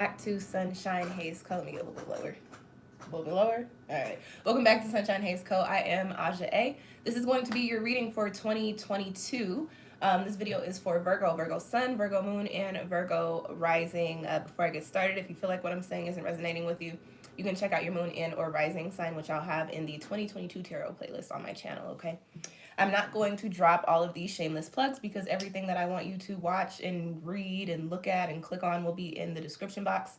Back to Sunshine Haze Co. Let me get a little bit lower. A little bit lower. All right. Welcome back to Sunshine Haze Co. I am AUJHA. This is going to be your reading for 2022. This video is for Virgo, Virgo Sun, Virgo Moon, and Virgo Rising. Before I get started, if you feel like what I'm saying isn't resonating with you, you can check out your Moon and or Rising sign, which I'll have in the 2022 Tarot playlist on my channel, okay? I'm not going to drop all of these shameless plugs because everything that I want you to watch and read and look at and click on will be in the description box.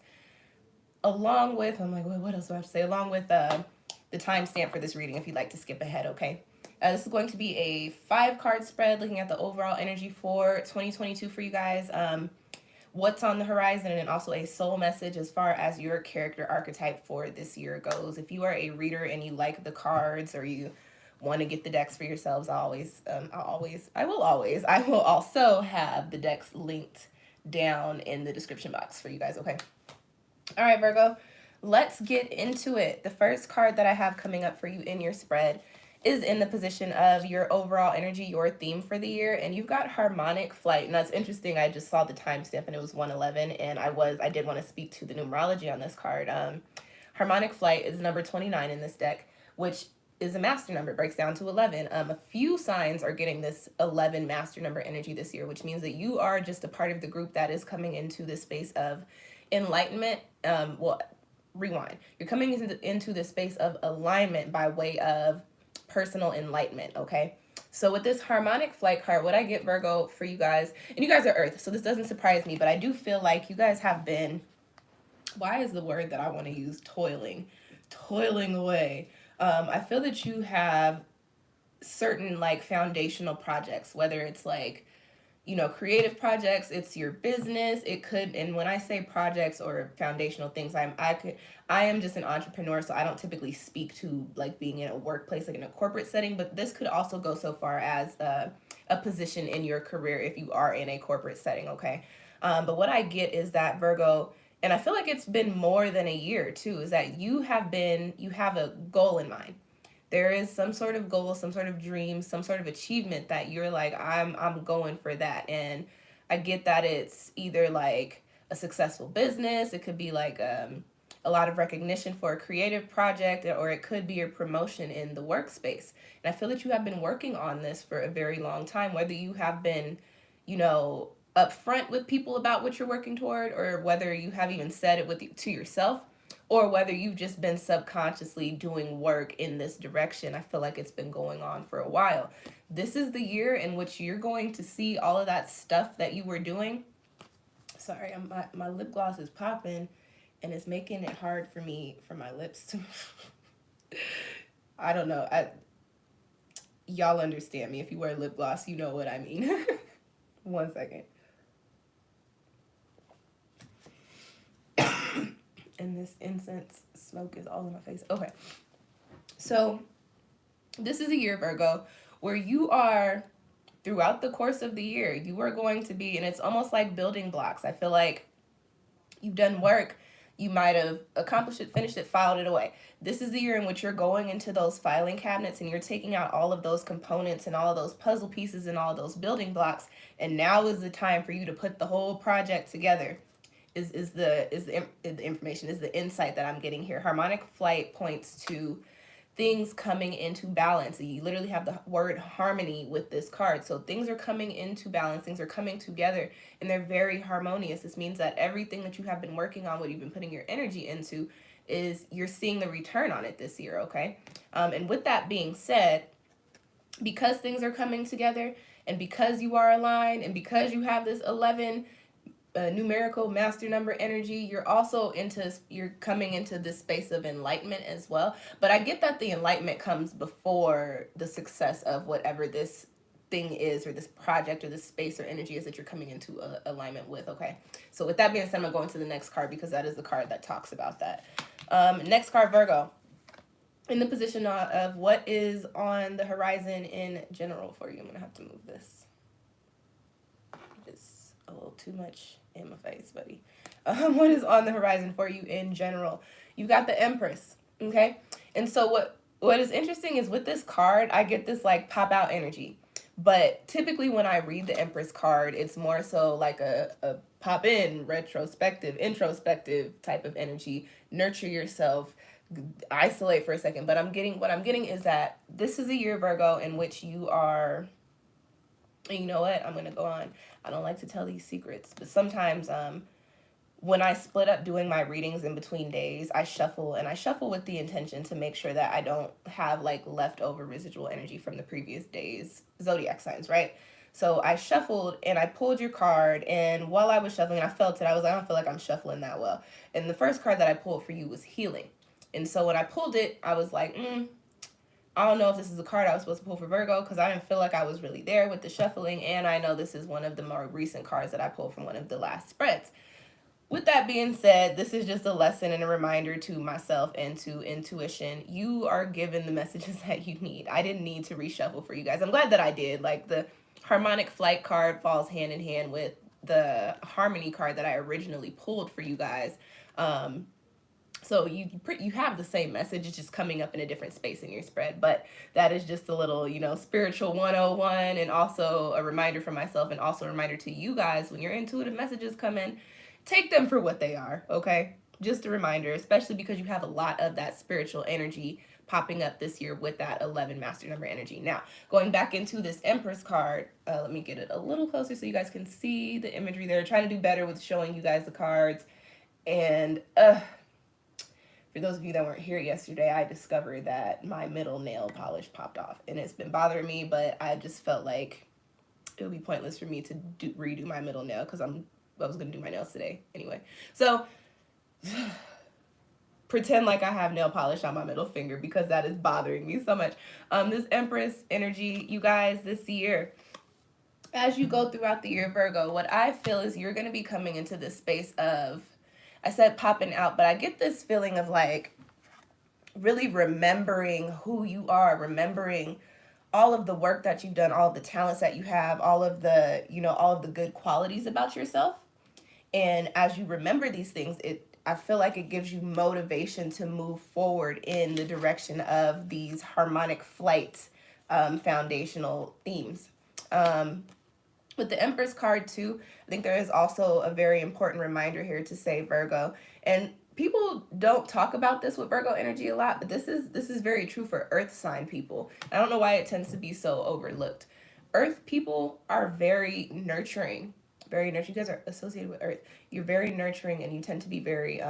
Along with, I'm like, well, what else do I have to say? Along with the timestamp for this reading if you'd like to skip ahead, okay? This is going to be a 5-card spread looking at the overall energy for 2022 for you guys. What's on the horizon, and also a soul message as far as your character archetype for this year goes. If you are a reader and you like the cards or you want to get the decks for yourselves, I will also have the decks linked down in the description box for you guys, okay? All right, Virgo, let's get into it. The first card that I have coming up for you in your spread is in the position of your overall energy, your theme for the year, and you've got harmonic flight. And that's interesting. I just saw the timestamp and it was 111, and I did want to speak to the numerology on this card. Harmonic flight is number 29 in this deck, which is a master number. It breaks down to 11. A few signs are getting this 11 master number energy this year, which means that you are just a part of the group that is coming into this space of enlightenment. Rewind. You're coming into this space of alignment by way of personal enlightenment, okay? So with this harmonic flight card, what I get, Virgo, for you guys, and you guys are Earth, so this doesn't surprise me, but I do feel like you guys have been, why is the word that I want to use toiling away? I feel that you have certain like foundational projects, whether it's like, you know, creative projects, it's your business, it could, and when I say projects or foundational things, I am just an entrepreneur, so I don't typically speak to like being in a workplace, like in a corporate setting, but this could also go so far as a position in your career if you are in a corporate setting, okay? But what I get is that, Virgo, and I feel like it's been more than a year too, is that you have a goal in mind. There is some sort of goal, some sort of dream, some sort of achievement that you're like, I'm going for that. And I get that it's either like a successful business, it could be like a lot of recognition for a creative project, or it could be a promotion in the workspace. And I feel that you have been working on this for a very long time, whether you have been, you know, upfront with people about what you're working toward, or whether you have even said it to yourself, or whether you've just been subconsciously doing work in this direction. I feel like it's been going on for a while. This is the year in which you're going to see all of that stuff that you were doing. Sorry, my lip gloss is popping, and it's making it hard for my lips to... I don't know. Y'all understand me. If you wear lip gloss, you know what I mean. One second. And this incense smoke is all in my face. Okay. So this is a year, Virgo, where you are, throughout the course of the year, you are going to be, and it's almost like building blocks. I feel like you've done work, you might have accomplished it, finished it, filed it away. This is the year in which you're going into those filing cabinets and you're taking out all of those components and all of those puzzle pieces and all of those building blocks. And now is the time for you to put the whole project together. Is the information, is the insight that I'm getting here. Harmonic flight points to things coming into balance. You literally have the word harmony with this card. So things are coming into balance, things are coming together, and they're very harmonious. This means that everything that you have been working on, what you've been putting your energy into, is you're seeing the return on it this year, okay? And with that being said, because things are coming together, and because you are aligned, and because you have this 11 numerical master number energy, you're coming into this space of enlightenment as well. But I get that the enlightenment comes before the success of whatever this thing is, or this project, or this space or energy is that you're coming into alignment with, okay? So with that being said, I'm going to go into the next card because that is the card that talks about that. Next card, Virgo. In the position of what is on the horizon in general for you. I'm going to have to move this. It's a little too much in my face, buddy. What is on the horizon for you in general? You've got the Empress, okay? And so what is interesting is with this card, I get this like pop out energy. But typically when I read the Empress card, it's more so like a pop in, retrospective, introspective type of energy, nurture yourself, isolate for a second. But what I'm getting is that this is a year, Virgo, in which you are, and you know what, I'm going to go on. I don't like to tell these secrets, but sometimes when I split up doing my readings in between days, I shuffle, and I shuffle with the intention to make sure that I don't have like leftover residual energy from the previous day's zodiac signs, right? So I shuffled and I pulled your card, and while I was shuffling, I felt it. I was like, I don't feel like I'm shuffling that well. And the first card that I pulled for you was healing. And so when I pulled it, I was like, I don't know if this is a card I was supposed to pull for Virgo, because I didn't feel like I was really there with the shuffling. And I know this is one of the more recent cards that I pulled from one of the last spreads. With that being said, this is just a lesson and a reminder to myself and to intuition. You are given the messages that you need. I didn't need to reshuffle for you guys. I'm glad that I did. Like, the harmonic flight card falls hand in hand with the harmony card that I originally pulled for you guys. So you have the same message, it's just coming up in a different space in your spread. But that is just a little, spiritual 101, and also a reminder for myself, and also a reminder to you guys, when your intuitive messages come in, take them for what they are, okay? Just a reminder, especially because you have a lot of that spiritual energy popping up this year with that 11 master number energy. Now, going back into this Empress card, let me get it a little closer so you guys can see the imagery there. Trying to do better with showing you guys the cards. And for those of you that weren't here yesterday, I discovered that my middle nail polish popped off, and it's been bothering me, but I just felt like it would be pointless for me to redo my middle nail, because I was going to do my nails today anyway. So pretend like I have nail polish on my middle finger, because that is bothering me so much. This Empress energy, you guys, this year, as you go throughout the year, Virgo, what I feel is you're going to be coming into this space of, I said popping out, but I get this feeling of like really remembering who you are, remembering all of the work that you've done, all of the talents that you have, all of the, all of the good qualities about yourself. And as you remember these things, I feel like it gives you motivation to move forward in the direction of these harmonic flight foundational themes. With the Empress card too, I think there is also a very important reminder here to say, Virgo, and people don't talk about this with Virgo energy a lot, but this is very true for Earth sign people. I don't know why it tends to be so overlooked. Earth people are very nurturing. Very nurturing. You guys are associated with Earth. You're very nurturing, and you tend to be very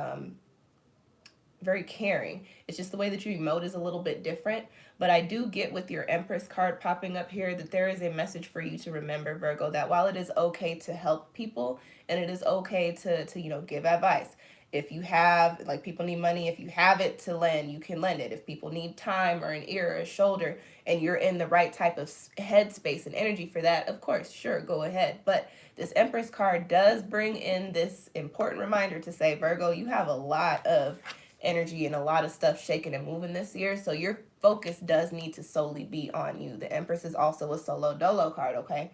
very caring. It's just the way that you emote is a little bit different. But I do get, with your Empress card popping up here, that there is a message for you to remember, Virgo, that while it is okay to help people, and it is okay to give advice. If you have, like, people need money, if you have it to lend, you can lend it. If people need time or an ear or a shoulder, and you're in the right type of headspace and energy for that, of course, sure, go ahead. But this Empress card does bring in this important reminder to say, Virgo, you have a lot of energy and a lot of stuff shaking and moving this year, so your focus does need to solely be on you. The Empress is also a solo dolo card, okay?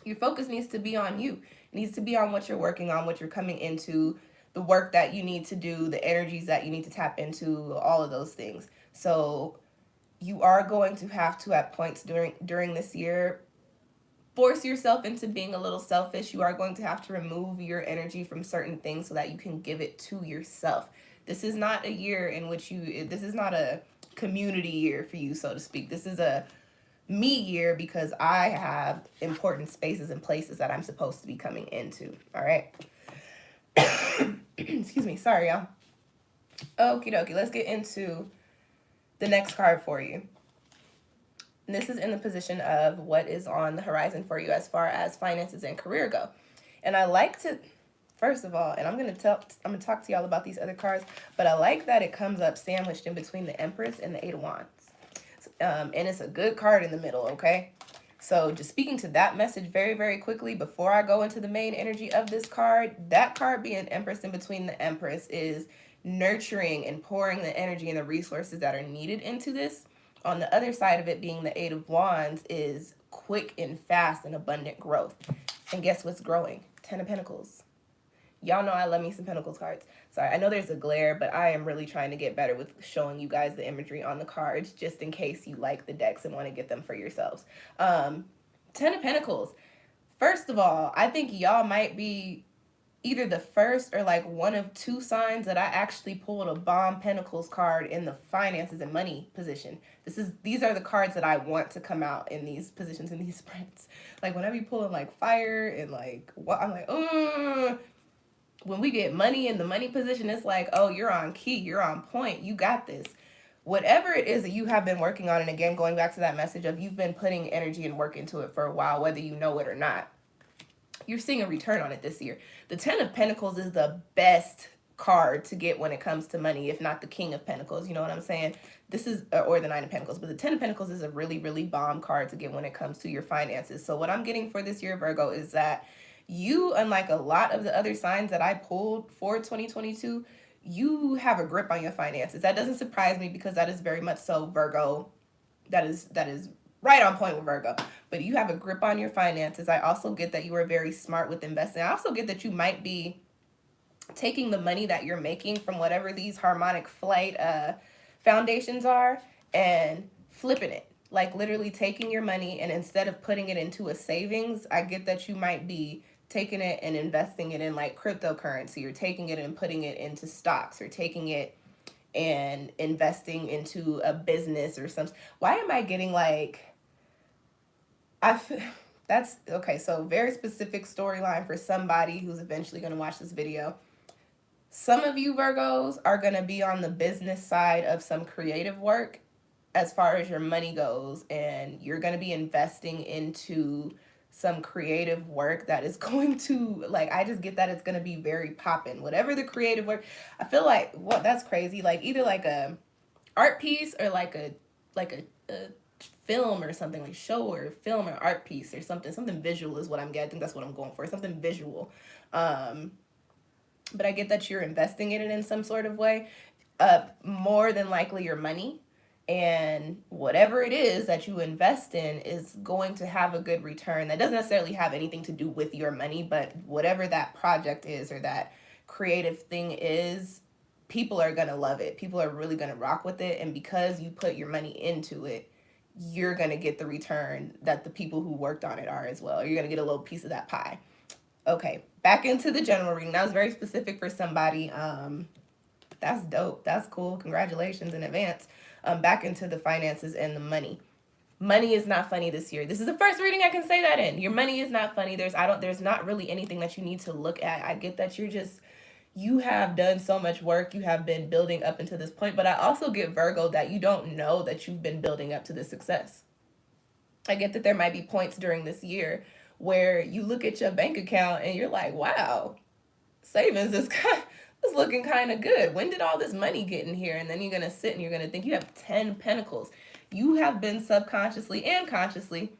Your focus needs to be on you. It needs to be on what you're working on, what you're coming into, the work that you need to do, the energies that you need to tap into, all of those things. So you are going to have to, at points during this year, force yourself into being a little selfish. You are going to have to remove your energy from certain things so that you can give it to yourself. This is not a year in which this is not a community year for you, so to speak. This is a me year, because I have important spaces and places that I'm supposed to be coming into. All right. Excuse me. Sorry, y'all. Okie dokie. Let's get into the next card for you. And this is in the position of what is on the horizon for you as far as finances and career go. And I like to, first of all, and I'm gonna talk to y'all about these other cards, but I like that it comes up sandwiched in between the Empress and the Eight of Wands. And it's a good card in the middle, okay? So just speaking to that message very, very quickly before I go into the main energy of this card, that card being Empress in between the Empress is nurturing and pouring the energy and the resources that are needed into this. On the other side of it being the Eight of Wands is quick and fast and abundant growth. And guess what's growing? Ten of Pentacles. Y'all know I love me some Pentacles cards. Sorry, I know there's a glare, but I am really trying to get better with showing you guys the imagery on the cards, just in case you like the decks and want to get them for yourselves. Ten of Pentacles. First of all, I think y'all might be either the first or like one of two signs that I actually pulled a bomb pentacles card in the finances and money position. These are the cards that I want to come out in these positions, in these spreads. Like when I be pulling like fire and like what, I'm like, when we get money in the money position, it's like, oh, you're on key, you're on point, you got this. Whatever it is that you have been working on, and again, going back to that message of you've been putting energy and work into it for a while, whether you know it or not, you're seeing a return on it this year. The 10 of Pentacles is the best card to get when it comes to money, if not the King of Pentacles. You know what I'm saying? This is, or the 9 of Pentacles, but the 10 of Pentacles is a really, really bomb card to get when it comes to your finances. So what I'm getting for this year, Virgo, is that you, unlike a lot of the other signs that I pulled for 2022, you have a grip on your finances. That doesn't surprise me because that is very much so Virgo. That is right on point with Virgo. But you have a grip on your finances. I also get that you are very smart with investing. I also get that you might be taking the money that you're making from whatever these harmonic flight foundations are and flipping it. Like literally taking your money, and instead of putting it into a savings, I get that you might be taking it and investing it in like cryptocurrency, or taking it and putting it into stocks, or taking it and investing into a business or something. Why am I getting like, that's okay. So very specific storyline for somebody who's eventually going to watch this video. Some of you Virgos are going to be on the business side of some creative work as far as your money goes, and you're going to be investing into some creative work that is going to, like, I just get that it's going to be very poppin'. Whatever the creative work, I feel like, what, that's crazy. Like either like a art piece or like a film or something, like show or film or art piece or something visual is what I'm getting. I think that's what I'm going for, something visual. But I get that you're investing in it in some sort of way. More than likely your money, and whatever it is that you invest in is going to have a good return. That doesn't necessarily have anything to do with your money, but whatever that project is or that creative thing is, people are going to love it. People are really going to rock with it. And because you put your money into it, you're going to get the return that the people who worked on it are as well. You're going to get a little piece of that pie. Okay, back into the general reading. That was very specific for somebody. That's dope. That's cool. Congratulations in advance. Back into the finances and the money. Money is not funny this year. This is the first reading I can say that in. Your money is not funny. There's not really anything that you need to look at. I get that you have done so much work. You have been building up into this point, but I also get, Virgo, that you don't know that you've been building up to this success. I get that there might be points during this year where you look at your bank account and you're like, wow, savings is looking kind of good. When did all this money get in here? And then you're going to sit and you're going to think you have 10 pentacles. You have been subconsciously and consciously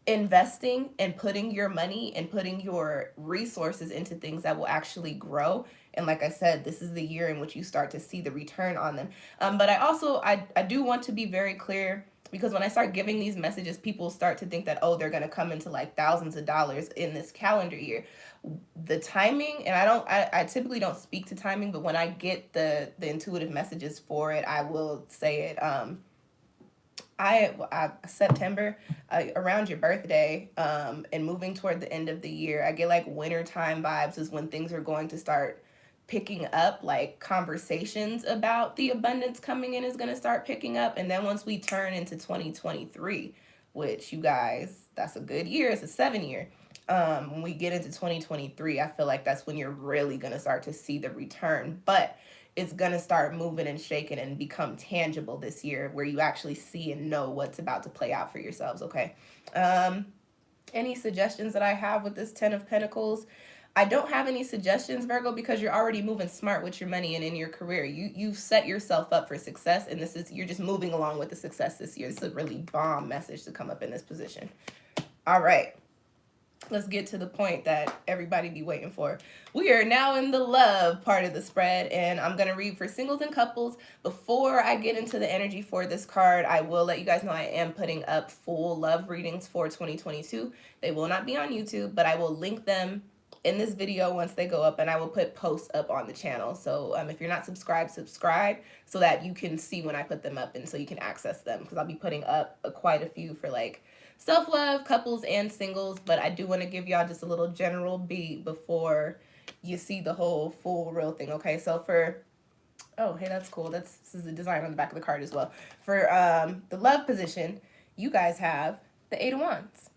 investing and putting your money and putting your resources into things that will actually grow. And like I said, this is the year in which you start to see the return on them. But I do want to be very clear, because when I start giving these messages, people start to think that, oh, they're going to come into like thousands of dollars in this calendar year. The timing, and I typically don't speak to timing, but when I get the intuitive messages for it, I will say it. September, around your birthday, and moving toward the end of the year, I get like wintertime vibes is when things are going to start picking up, like conversations about the abundance coming in is going to start picking up. And then once we turn into 2023, which you guys, that's a good year, it's a 7-year. When we get into 2023, I feel like that's when you're really going to start to see the return, but it's going to start moving and shaking and become tangible this year, where you actually see and know what's about to play out for yourselves. Okay. Any suggestions that I have with this 10 of Pentacles? I don't have any suggestions, Virgo, because you're already moving smart with your money and in your career. You've set yourself up for success, and you're just moving along with the success this year. This is a really bomb message to come up in this position. All right. Let's get to the point that everybody be waiting for. We are now in the love part of the spread, and I'm going to read for singles and couples. Before I get into the energy for this card, I will let you guys know I am putting up full love readings for 2022. They will not be on YouTube, but I will link them in this video once they go up, and I will put posts up on the channel. So if you're not subscribed, subscribe so that you can see when I put them up and so you can access them, because I'll be putting up quite a few for like self-love, couples, and singles. But I do want to give y'all just a little general beat before you see the whole full real thing. Okay, so for, oh, hey, that's cool. This is the design on the back of the card as well. For the love position, you guys have the Eight of Wands.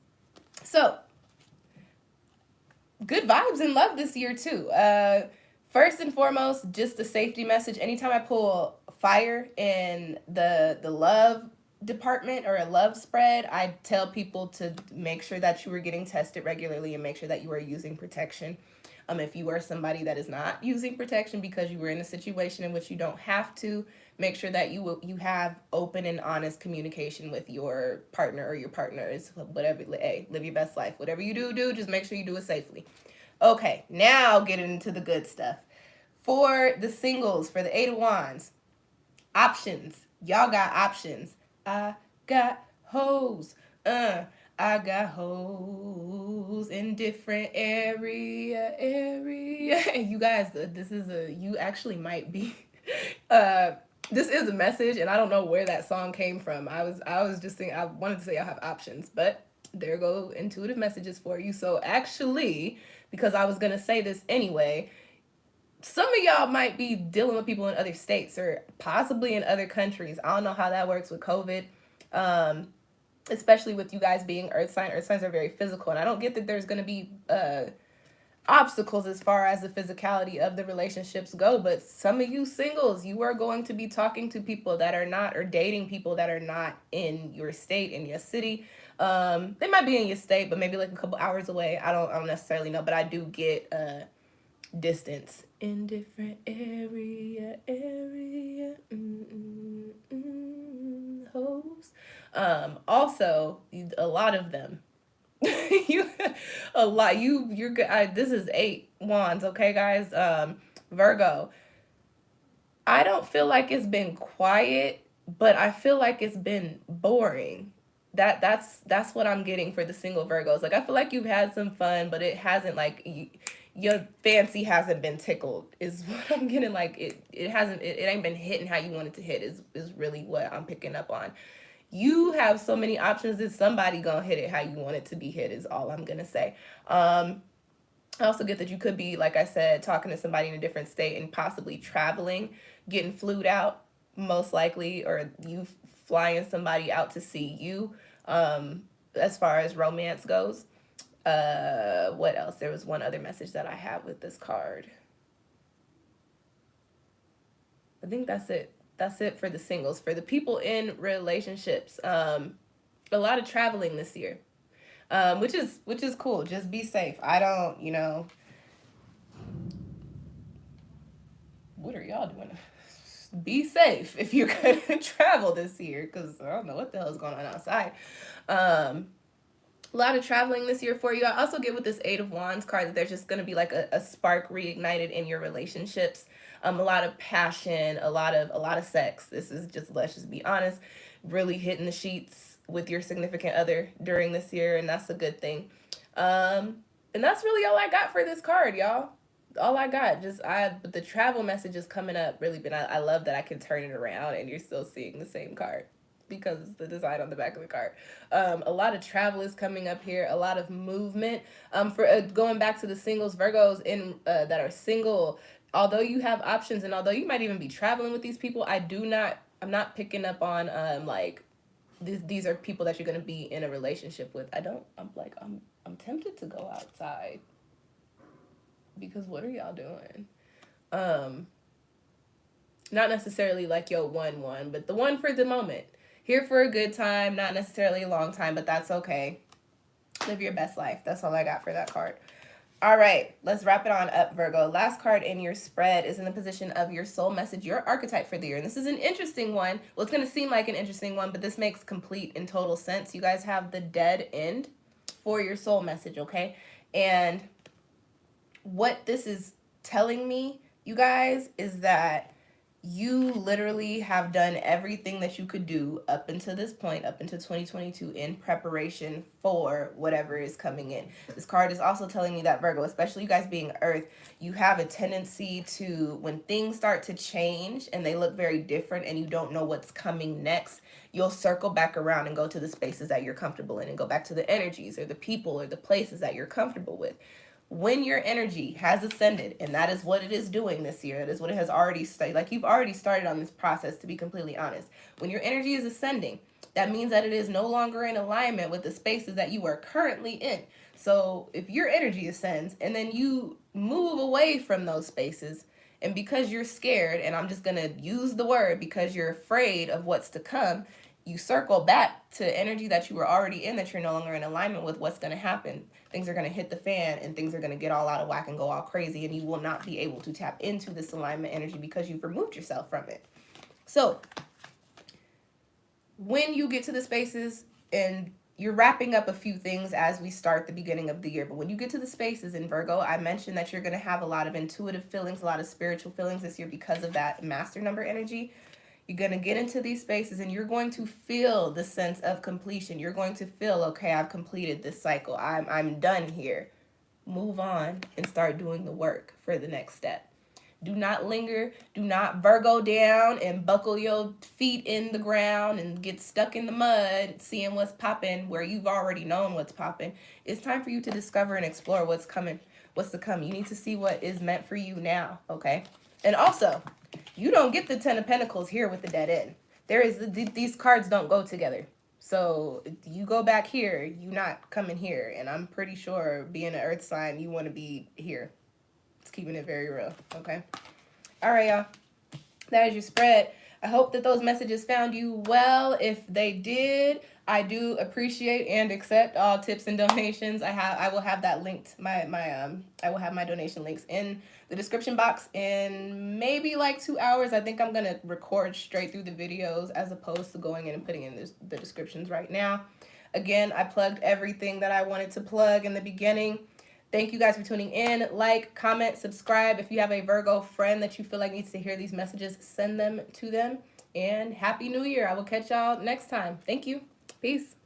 So, good vibes in love this year too. First and foremost, just a safety message. Anytime I pull fire in the love department or a love spread, I tell people to make sure that you are getting tested regularly and make sure that you are using protection. If you are somebody that is not using protection because you were in a situation in which you don't have to, make sure that you have open and honest communication with your partner or your partners. Whatever, hey, live your best life. Whatever you do, just make sure you do it safely. Okay, now getting into the good stuff. For the singles, for the Eight of Wands, options. Y'all got options. I got hoes. I got hoes in different area. You guys, you actually might be, this is a message, and I don't know where that song came from. I was just saying, I wanted to say I have options, but there go intuitive messages for you. So actually, because I was going to say this anyway, some of y'all might be dealing with people in other states or possibly in other countries. I don't know how that works with COVID. Especially with you guys being earth sign. Earth signs are very physical, and I don't get that there's going to be obstacles as far as the physicality of the relationships go, but some of you singles, you are going to be talking to people that are not, or dating people that are not in your state, in your city. They might be in your state, but maybe like a couple hours away. I don't necessarily know, but I do get distance in different area. Hoes. Also, a lot of them. You're good. This is 8 wands, okay, guys. Virgo. I don't feel like it's been quiet, but I feel like it's been boring. That's what I'm getting for the single Virgos. Like, I feel like you've had some fun, but it hasn't, like, your fancy hasn't been tickled is what I'm getting. Like, it ain't been hitting how you want it to hit is really what I'm picking up on. You have so many options that somebody gonna hit it how you want it to be hit is all I'm gonna say. I also get that you could be, like I said, talking to somebody in a different state and possibly traveling, getting flued out, most likely, or you flying somebody out to see you, as far as romance goes. What else? There was one other message that I have with this card. I think that's it. That's it for the singles. For the people in relationships, a lot of traveling this year, which is cool. Just be safe. I don't, what are y'all doing? Be safe if you're going to travel this year, because I don't know what the hell is going on outside. A lot of traveling this year for you. I also get with this 8 of Wands card that there's just going to be like a spark reignited in your relationships. A lot of passion, a lot of sex. This is just, let's just be honest, really hitting the sheets with your significant other during this year, and that's a good thing. And that's really all I got for this card, y'all. All I got. But the travel message is coming up really, but I love that I can turn it around and you're still seeing the same card because it's the design on the back of the card. A lot of travel is coming up here, a lot of movement. For going back to the singles, Virgos that are single, although you have options and although you might even be traveling with these people, I'm not picking up on like these are people that you're going to be in a relationship with. I'm tempted to go outside because what are y'all doing? Not necessarily like yo one, but the one for the moment. Here for a good time, not necessarily a long time, but that's okay. Live your best life. That's all I got for that card. All right, let's wrap it on up, Virgo. Last card in your spread is in the position of your soul message, your archetype for the year. And this is an interesting one. Well, it's going to seem like an interesting one, but this makes complete and total sense. You guys have the dead end for your soul message, okay? And what this is telling me, you guys, is that you literally have done everything that you could do up until this point, up until 2022, in preparation for whatever is coming in. This card is also telling me that, Virgo, especially you guys being Earth, you have a tendency to, when things start to change and they look very different and you don't know what's coming next, you'll circle back around and go to the spaces that you're comfortable in and go back to the energies or the people or the places that you're comfortable with. when your energy has ascended, and that is what it is doing this year, it is what it has already started, like you've already started on this process, to be completely honest. When your energy is ascending, that means that it is no longer in alignment with the spaces that you are currently in. So if your energy ascends and then you move away from those spaces, and because you're scared, and I'm just going to use the word because you're afraid of what's to come, you circle back to energy that you were already in, that you're no longer in alignment with, what's going to happen? Things are going to hit the fan, and things are going to get all out of whack and go all crazy, and you will not be able to tap into this alignment energy because you've removed yourself from it. So when you get to the spaces, and you're wrapping up a few things as we start the beginning of the year, but when you get to the spaces in Virgo, I mentioned that you're going to have a lot of intuitive feelings, a lot of spiritual feelings this year because of that master number energy. You're going to get into these spaces and you're going to feel the sense of completion. You're going to feel, okay, I've completed this cycle. I'm done here. Move on and start doing the work for the next step. Do not linger. Do not Virgo down and buckle your feet in the ground and get stuck in the mud seeing what's popping where you've already known what's popping. It's time for you to discover and explore what's coming, what's to come. You need to see what is meant for you now, okay? And also, you don't get the 10 of Pentacles here with the dead end. These cards don't go together. So you go back here, you're not coming here. And I'm pretty sure being an earth sign, you want to be here. It's keeping it very real, okay? All right, y'all. That is your spread. I hope that those messages found you well. If they did, I do appreciate and accept all tips and donations. I will have that linked. I will have my donation links in the description box in maybe like 2 hours. I think I'm gonna record straight through the videos as opposed to going in and putting in the descriptions right now. Again, I plugged everything that I wanted to plug in the beginning. Thank you guys for tuning in. Like, comment, subscribe. If you have a Virgo friend that you feel like needs to hear these messages, send them to them. And Happy New Year. I will catch y'all next time. Thank you. Peace.